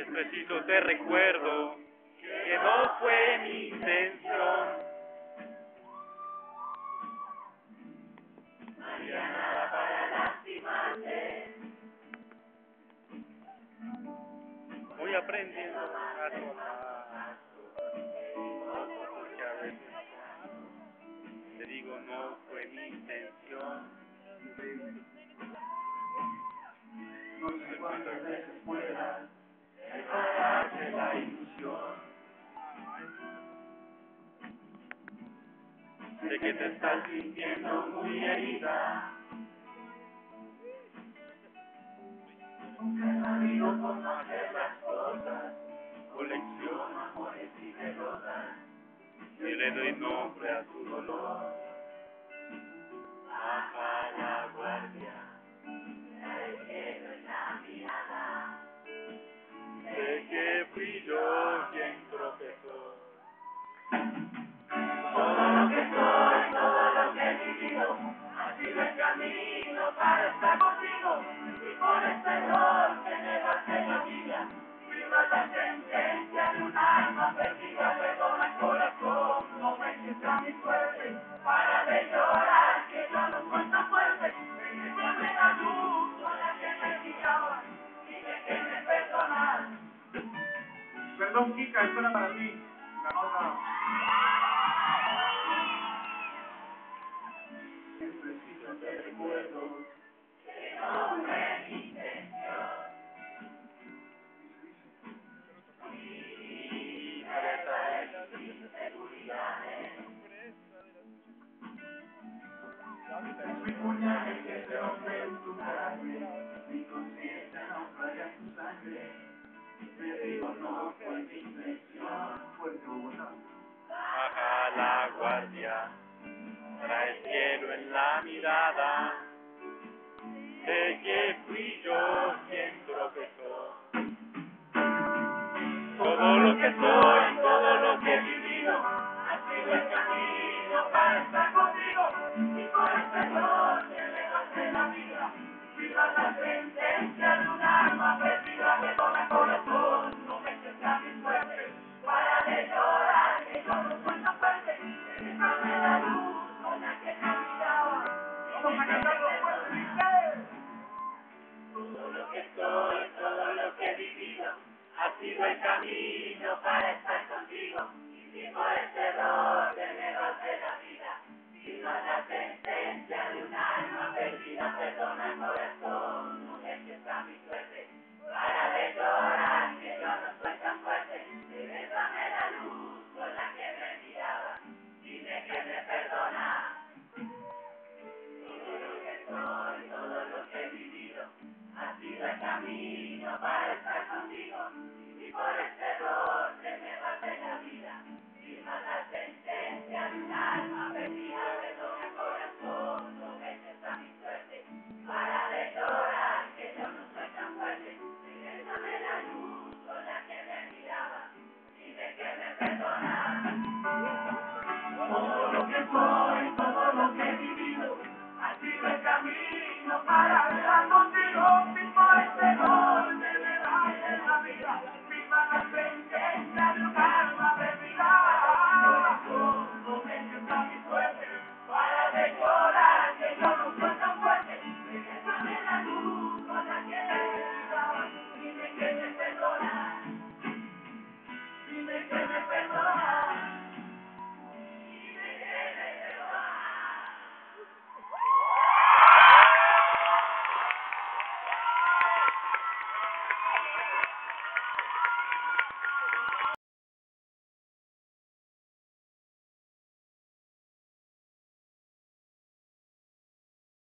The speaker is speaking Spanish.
es preciso te recuerdo que no fue mi intención. No haría nada para lastimarte. Voy aprendiendo paso a paso, porque a veces te digo no fue mi intención. No sé cuántas veces puedas recordarte la ilusión de que te estás sintiendo muy herida. Nunca he sabido cómo hacer las cosas, colecciono amores y derrotas, Y le doy nombre a tu dolor. baja la guardia. Sé que fui yo quien tropezó. Todo lo que soy, todo lo que he vivido, ha sido el camino para estar contigo. Y por este error que negaste la vida, viva la sentencia de un alma perdida. Perdona el corazón, no me exista mi suerte, para de llorar, que yo no soy tan fuerte. Regrésame la luz con la que me guiaba y déjeme perdonar. Perdón, Kika, esto era para ti. La nota. Es preciso te recuerdo que no fue mi intención. Y presa de mis inseguridades. Mi puñal que se rompe en tu carne, mi conciencia naufraga en tu sangre. Te digo no fue mi intención. Fuerte Bogotá. Baja la guardia, trae cielo en la mirada. Sé que fui yo quien tropezó. Todo lo que soy,